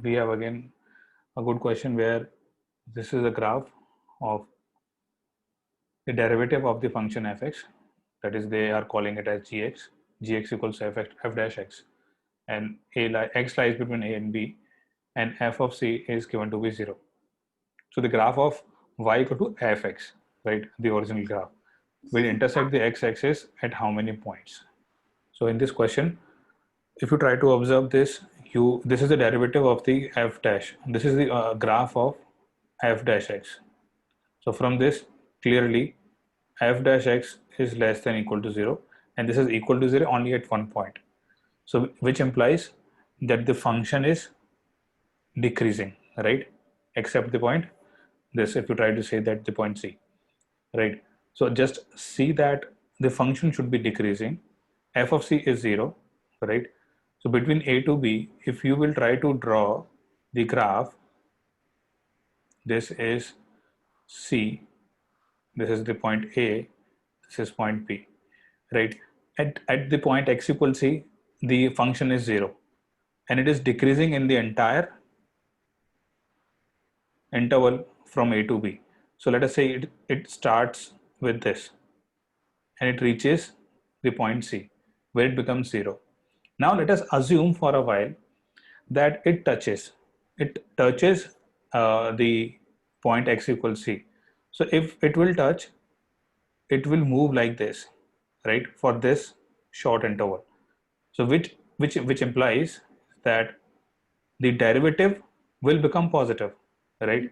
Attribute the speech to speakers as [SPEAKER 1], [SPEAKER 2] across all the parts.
[SPEAKER 1] we have again a good question where this is a graph of the derivative of the function fx, that is they are calling it as gx equals f dash x, and x lies between a and b, and f of c is given to be 0. So the graph of y equal to fx, right, the original graph, will intersect the x-axis at how many points? So in this question, if you try to observe this, this is the derivative of the f dash. This is the graph of f dash x. So from this, clearly f dash x is less than equal to 0, and this is equal to 0 only at one point. So which implies that the function is decreasing, right? Except the point this, if you try to say that the point c, right? So just see that the function should be decreasing. F of c is 0, right? So between a to b, if you will try to draw the graph, this is c, this is the point a, this is point b, right? At the point x equals c, the function is 0, and it is decreasing in the entire interval from a to b. So let us say it starts with this and it reaches the point c where it becomes 0. Now let us assume for a while that it touches the point x equals c. So if it will touch, it will move like this, right, for this short interval. So which implies that the derivative will become positive, right?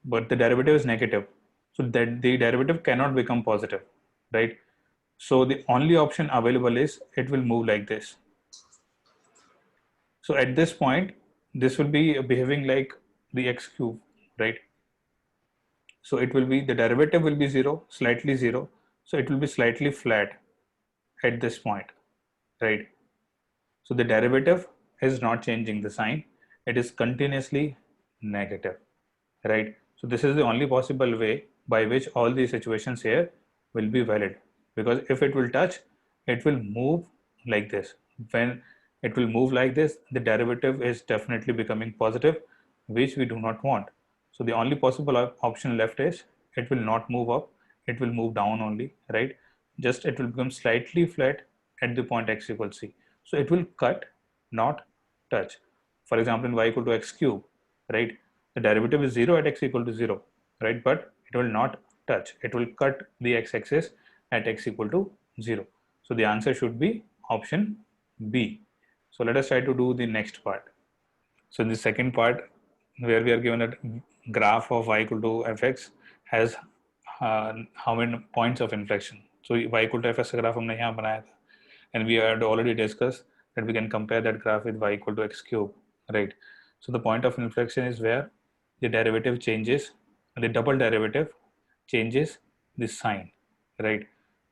[SPEAKER 1] But the derivative is negative, so that the derivative cannot become positive, right? So the only option available is it will move like this. So at this point, this will be behaving like the x cube, right? So it will be, the derivative will be 0, slightly 0. So it will be slightly flat at this point, right? So the derivative is not changing the sign. It is continuously negative, right? So this is the only possible way by which all these situations here will be valid, because if it will touch, it will move like this. When it will move like this, the derivative is definitely becoming positive, which we do not want. So the only possible option left is it will not move up, it will move down only, right? Just it will become slightly flat at the point x equals c. So it will cut, not touch. For example, in y equal to x cube, right? The derivative is 0 at x equal to 0, right? But it will not touch. It will cut the x-axis at x equal to 0. So the answer should be option B. So let us try to do the next part. So in the second part, where we are given a graph of y equal to fx has how many points of inflection. So y equal to fx graph हमने यहाँ बनाया था, and we had already discussed that we can compare that graph with y equal to x cube, right? So the point of inflection is where the derivative changes, the double derivative changes the sign, right?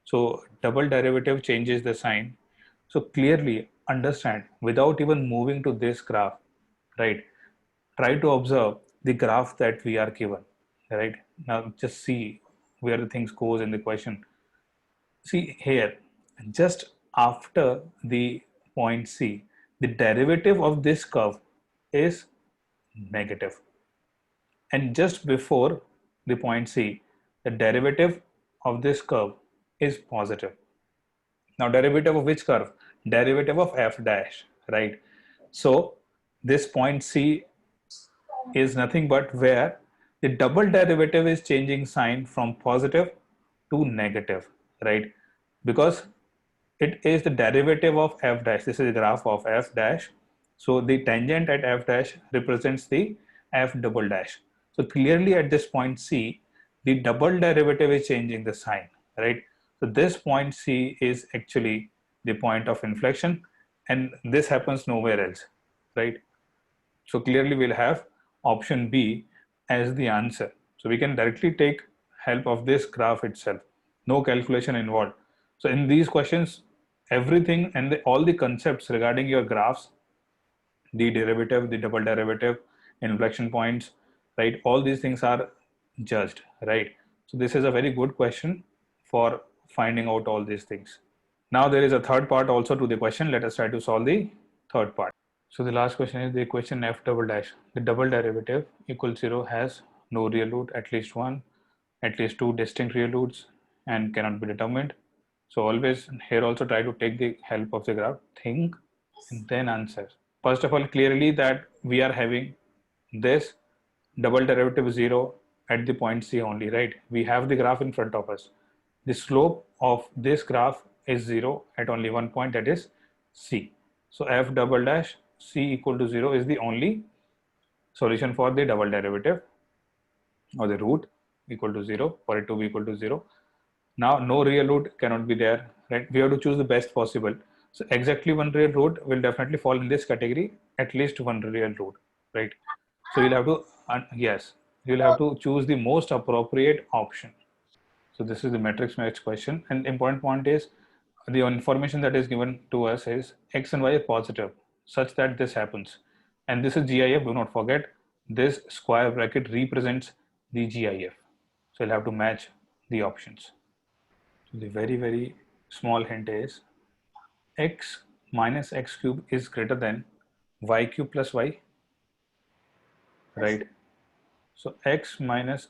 [SPEAKER 1] So double derivative changes the sign. So clearly understand, without even moving to this graph, right? Try to observe the graph that we are given, right? Now just see where the things goes in the question. See here, just after the point C, the derivative of this curve is negative. And just before the point C, the derivative of this curve is positive. Now derivative of which curve? Derivative of f dash, right? So this point C is nothing but where the double derivative is changing sign from positive to negative, right? Because it is the derivative of f dash. This is the graph of f dash. So the tangent at f dash represents the f double dash. So clearly at this point C, the double derivative is changing the sign, right? So this point C is actually the point of inflection, and this happens nowhere else, right? So clearly we'll have option B as the answer. So we can directly take help of this graph itself. No calculation involved. So in these questions, everything and all the concepts regarding your graphs, the derivative, the double derivative, inflection points, right? All these things are judged, right? So this is a very good question for finding out all these things. Now there is a third part also to the question. Let us try to solve the third part. So the last question is the equation f double dash. The double derivative equals 0 has no real root, at least one, at least two distinct real roots, and cannot be determined. So always here also try to take the help of the graph, think and then answer. First of all, clearly that we are having this double derivative 0 at the point C only, right? We have the graph in front of us. The slope of this graph is 0 at only one point, that is C. So f double dash C equal to 0 is the only solution for the double derivative, or the root equal to 0, for it to be equal to 0. Now no real root cannot be there, right? We have to choose the best possible. So exactly one real root will definitely fall in this category, at least one real root, right? So you'll have to, yes, you'll have to choose the most appropriate option. So this is the matrix match question, and the important point is the information that is given to us is x and y are positive such that this happens, and this is GIF. Do not forget this square bracket represents the GIF. So you'll have to match the options. So the very small hint is x minus x cube is greater than y cube plus y, right? So x minus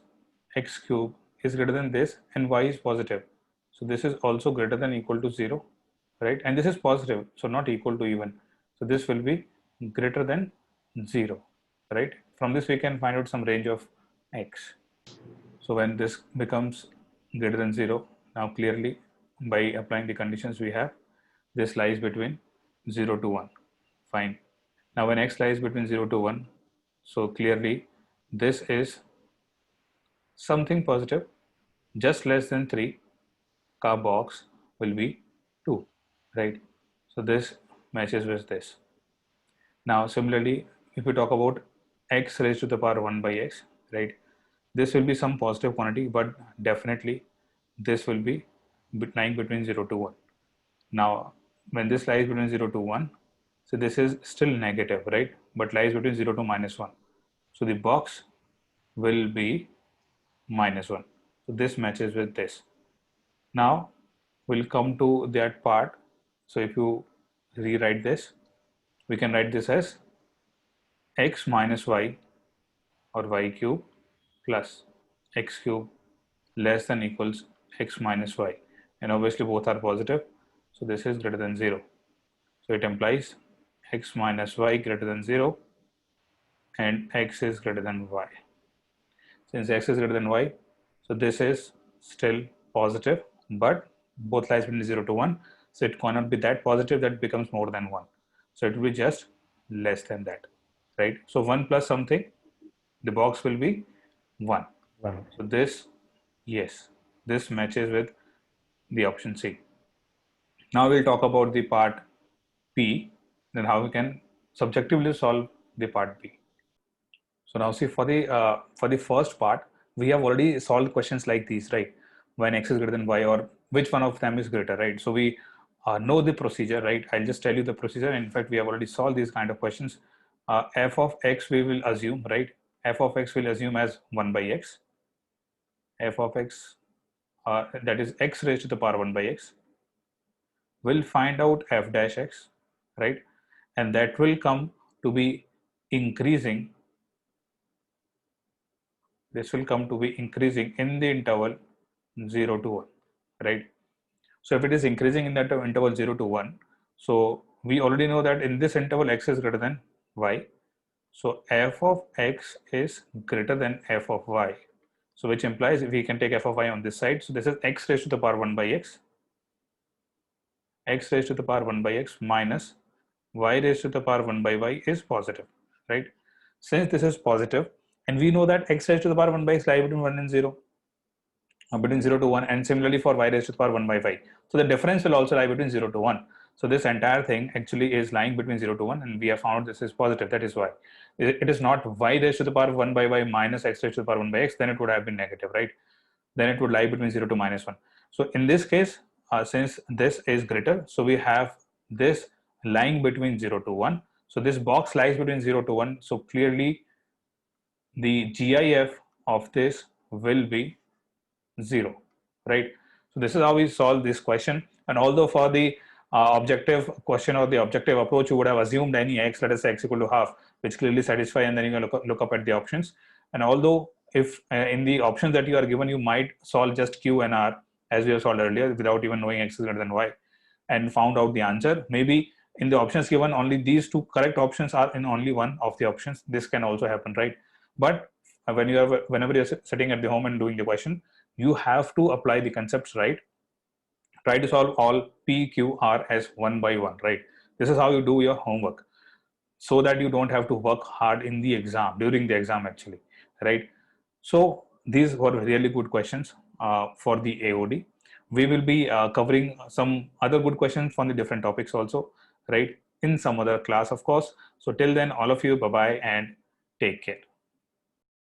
[SPEAKER 1] x cube is greater than this and y is positive. So this is also greater than equal to 0, right? And this is positive, so not equal to even. So this will be greater than 0, right? From this we can find out some range of x. So when this becomes greater than 0, now clearly by applying the conditions we have, this lies between 0 to 1. Fine. Now when x lies between 0 to 1, so clearly this is something positive, just less than 3, ka box will be 2, right? So this matches with this. Now similarly, if we talk about x raised to the power 1 by x, right? This will be some positive quantity, but definitely this will be lying between 0 to 1. Now when this lies between 0 to 1, so this is still negative, right? But lies between 0 to minus 1. So the box will be minus 1. So this matches with this. Now we'll come to that part. So if you rewrite this, we can write this as x minus y, or y cube, plus x cube less than equals x minus y, and obviously both are positive, so this is greater than 0. So it implies x minus y greater than 0 and x is greater than y. Since x is greater than y, so this is still positive, but both lies between 0 to 1, so it cannot be that positive that becomes more than 1. So it will be just less than that, right? So 1 plus something, the box will be 1.
[SPEAKER 2] Wow.
[SPEAKER 1] So this, yes, this matches with the option C. Now we'll talk about the part P, then how we can subjectively solve the part B. So now see, for the first part, we have already solved questions like these, right? When x is greater than y, or which one of them is greater, right? So we know the procedure, right? I'll just tell you the procedure. In fact, we have already solved these kind of questions. F of x we will assume, right? F of x will assume as 1 by x. F of x, that is x raised to the power 1 by x. We'll find out f dash x, right? And that will come to be increasing. This will come to be increasing in the interval 0 to 1, right? So if it is increasing in that interval 0 to 1, so we already know that in this interval x is greater than y. So f of x is greater than f of y. So which implies we can take f of y on this side. So this is x raised to the power 1 by x. X raised to the power 1 by x minus y raised to the power 1 by y is positive, right? Since this is positive, and we know that x raised to the power 1 by x lies between 1 and 0, between 0 to 1, and similarly for y raised to the power 1 by y. So the difference will also lie between 0 to 1. So this entire thing actually is lying between 0 to 1, and we have found this is positive. That is why. It is not y raised to the power 1 by y minus x raised to the power 1 by x, then it would have been negative, right? Then it would lie between 0 to minus 1. So in this case, since this is greater, so we have this lying between 0 to 1. So this box lies between 0 to 1. So clearly the GIF of this will be 0, right? So this is how we solve this question. And although for the objective question or the objective approach, you would have assumed any x, let us say x equal to half, which clearly satisfy, and then you can look up at the options. And although if in the options that you are given, you might solve just q and r as we have solved earlier without even knowing x is greater than y and found out the answer. Maybe in the options given, only these two correct options are in only one of the options. This can also happen, right? But whenever you're sitting at the home and doing the question, you have to apply the concepts, right? Try to solve all p, q, r as one by one, right? This is how you do your homework, so that you don't have to work hard in the exam, during the exam actually, right? So these were really good questions for the AOD. We will be covering some other good questions from the different topics also, right, in some other class, of course. So till then, all of you, bye bye and take care.